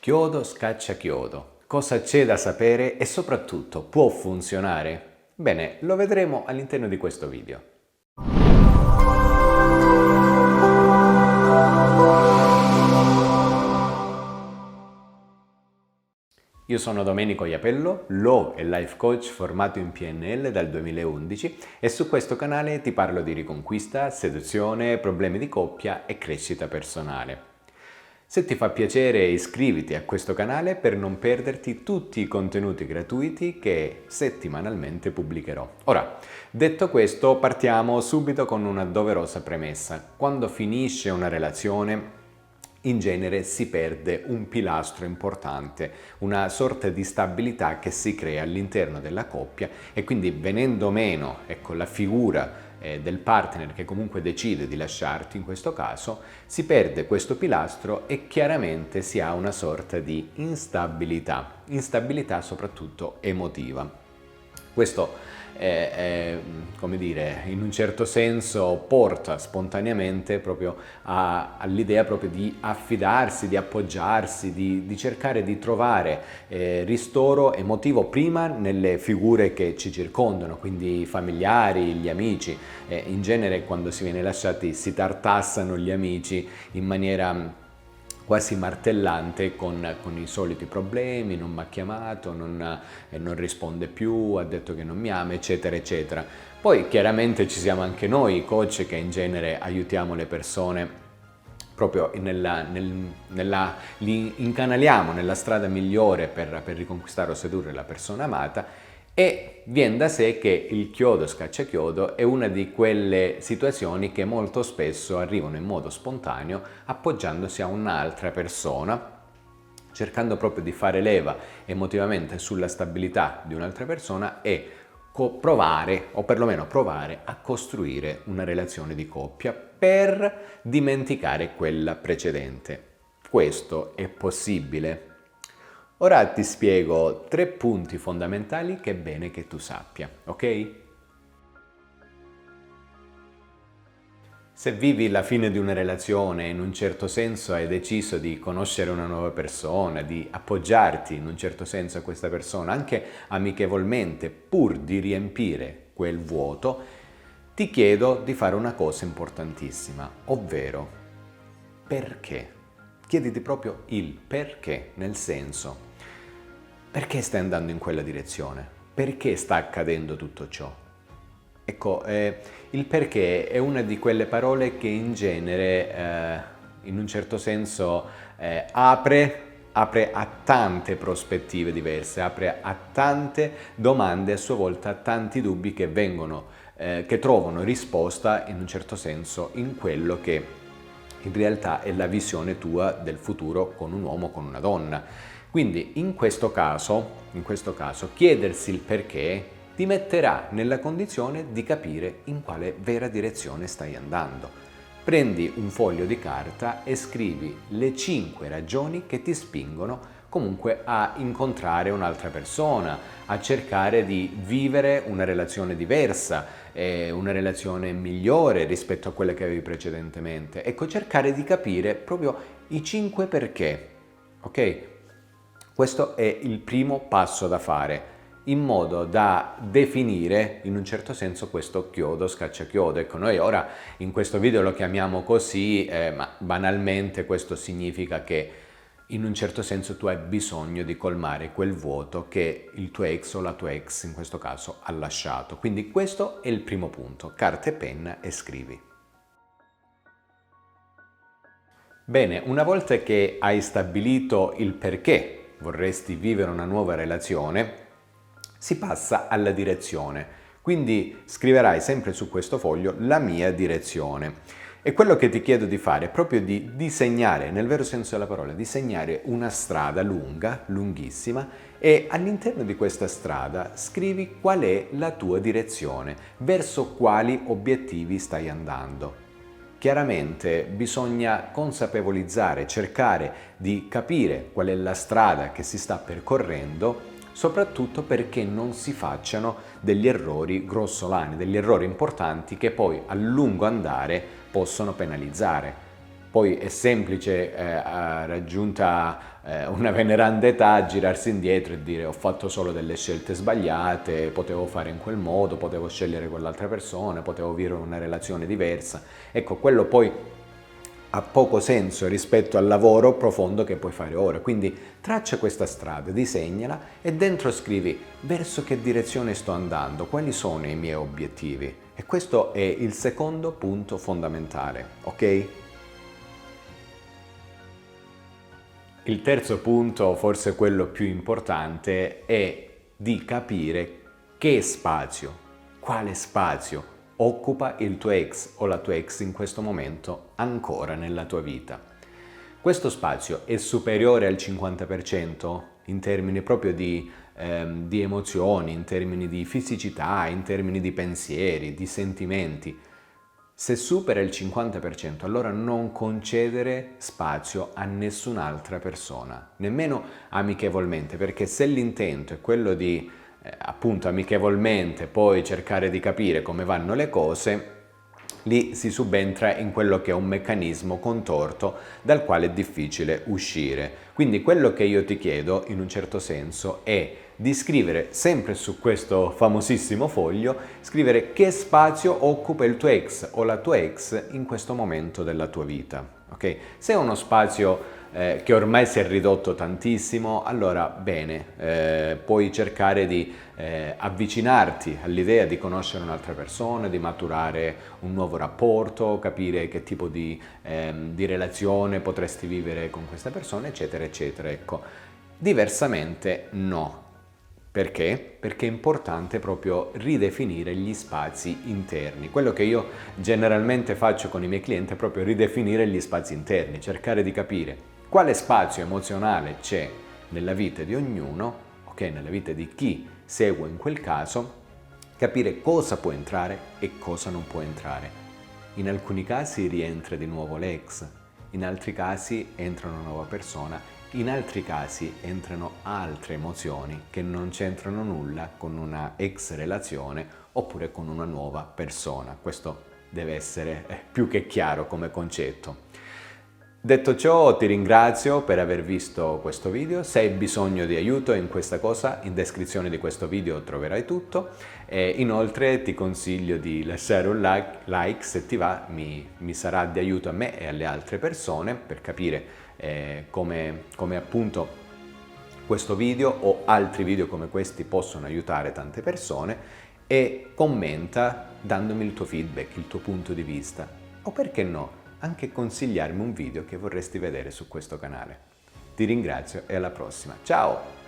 Chiodo scaccia chiodo. Cosa c'è da sapere e soprattutto può funzionare? Bene, lo vedremo all'interno di questo video. Io sono Domenico Iapello, Law e Life Coach formato in PNL dal 2011 e su questo canale ti parlo di riconquista, seduzione, problemi di coppia e crescita personale. Se ti fa piacere iscriviti a questo canale per non perderti tutti i contenuti gratuiti che settimanalmente pubblicherò. Ora, detto questo, partiamo subito con una doverosa premessa. Quando finisce una relazione, in genere si perde un pilastro importante, una sorta di stabilità che si crea all'interno della coppia e quindi venendo meno, la figura del partner che comunque decide di lasciarti in questo caso, si perde questo pilastro e chiaramente si ha una sorta di instabilità soprattutto emotiva. Questo come dire, in un certo senso porta spontaneamente proprio all'idea proprio di affidarsi, di appoggiarsi, di cercare di trovare ristoro emotivo prima nelle figure che ci circondano, quindi i familiari, gli amici. In genere quando si viene lasciati si tartassano gli amici in maniera quasi martellante con i soliti problemi: non mi ha chiamato, non risponde più, ha detto che non mi ama, eccetera, eccetera. Poi chiaramente ci siamo anche noi, coach, che in genere aiutiamo le persone proprio li incanaliamo nella strada migliore per riconquistare o sedurre la persona amata. E viene da sé che il chiodo scaccia chiodo è una di quelle situazioni che molto spesso arrivano in modo spontaneo appoggiandosi a un'altra persona, cercando proprio di fare leva emotivamente sulla stabilità di un'altra persona e provare, o perlomeno provare, a costruire una relazione di coppia per dimenticare quella precedente. Questo è possibile? Ora ti spiego 3 punti fondamentali che è bene che tu sappia, ok? Se vivi la fine di una relazione e in un certo senso hai deciso di conoscere una nuova persona, di appoggiarti in un certo senso a questa persona, anche amichevolmente, pur di riempire quel vuoto, ti chiedo di fare una cosa importantissima, ovvero perché? Chiediti proprio il perché, nel senso: perché stai andando in quella direzione? Perché sta accadendo tutto ciò? Ecco, il perché è una di quelle parole che in genere, in un certo senso, apre a tante prospettive diverse, apre a tante domande, a sua volta a tanti dubbi che che trovano risposta in un certo senso in quello che in realtà è la visione tua del futuro con un uomo o con una donna. Quindi in questo caso, chiedersi il perché ti metterà nella condizione di capire in quale vera direzione stai andando. Prendi un foglio di carta e scrivi le 5 ragioni che ti spingono comunque a incontrare un'altra persona, a cercare di vivere una relazione diversa, una relazione migliore rispetto a quella che avevi precedentemente. Ecco, cercare di capire proprio i 5 perché, ok? Questo è il primo passo da fare, in modo da definire in un certo senso questo chiodo scaccia chiodo. Ecco, noi ora in questo video lo chiamiamo così, ma banalmente questo significa che in un certo senso tu hai bisogno di colmare quel vuoto che il tuo ex o la tua ex in questo caso ha lasciato. Quindi questo è il primo punto: carta e penna e scrivi. Bene, una volta che hai stabilito il perché vorresti vivere una nuova relazione, si passa alla direzione. Quindi scriverai sempre su questo foglio la mia direzione. E quello che ti chiedo di fare è proprio di disegnare, nel vero senso della parola, disegnare una strada lunga, lunghissima, e all'interno di questa strada scrivi qual è la tua direzione, verso quali obiettivi stai andando. Chiaramente bisogna consapevolizzare, cercare di capire qual è la strada che si sta percorrendo, soprattutto perché non si facciano degli errori grossolani, degli errori importanti che poi a lungo andare possono penalizzare. Poi è semplice, raggiunta una veneranda età, girarsi indietro e dire ho fatto solo delle scelte sbagliate, potevo fare in quel modo, potevo scegliere quell'altra persona, potevo vivere una relazione diversa. Ecco, quello poi ha poco senso rispetto al lavoro profondo che puoi fare ora. Quindi traccia questa strada, disegnala e dentro scrivi verso che direzione sto andando, quali sono i miei obiettivi. E questo è il secondo punto fondamentale, ok? Il terzo punto, forse quello più importante, è di capire che spazio, quale spazio occupa il tuo ex o la tua ex in questo momento ancora nella tua vita. Questo spazio è superiore al 50% in termini proprio di emozioni, in termini di fisicità, in termini di pensieri, di sentimenti. Se supera il 50%, allora non concedere spazio a nessun'altra persona, nemmeno amichevolmente, perché se l'intento è quello di, appunto, amichevolmente poi cercare di capire come vanno le cose, lì si subentra in quello che è un meccanismo contorto dal quale è difficile uscire. Quindi quello che io ti chiedo, in un certo senso, è di scrivere sempre su questo famosissimo foglio, scrivere che spazio occupa il tuo ex o la tua ex in questo momento della tua vita. Okay? Se è uno spazio che ormai si è ridotto tantissimo, allora bene, puoi cercare di avvicinarti all'idea di conoscere un'altra persona, di maturare un nuovo rapporto, capire che tipo di relazione potresti vivere con questa persona, eccetera, eccetera. Ecco, diversamente no. Perché? Perché è importante proprio ridefinire gli spazi interni. Quello che io generalmente faccio con i miei clienti è proprio ridefinire gli spazi interni, cercare di capire quale spazio emozionale c'è nella vita di ognuno, ok, nella vita di chi seguo in quel caso, capire cosa può entrare e cosa non può entrare. In alcuni casi rientra di nuovo l'ex, in altri casi entra una nuova persona, in altri casi entrano altre emozioni che non c'entrano nulla con una ex relazione oppure con una nuova persona. Questo deve essere più che chiaro come concetto. Detto ciò, ti ringrazio per aver visto questo video. Se hai bisogno di aiuto in questa cosa, in descrizione di questo video troverai tutto. E inoltre ti consiglio di lasciare un like se ti va, mi sarà di aiuto a me e alle altre persone per capire come appunto questo video o altri video come questi possono aiutare tante persone, e commenta dandomi il tuo feedback, il tuo punto di vista, o perché no, anche consigliarmi un video che vorresti vedere su questo canale. Ti ringrazio e alla prossima. Ciao!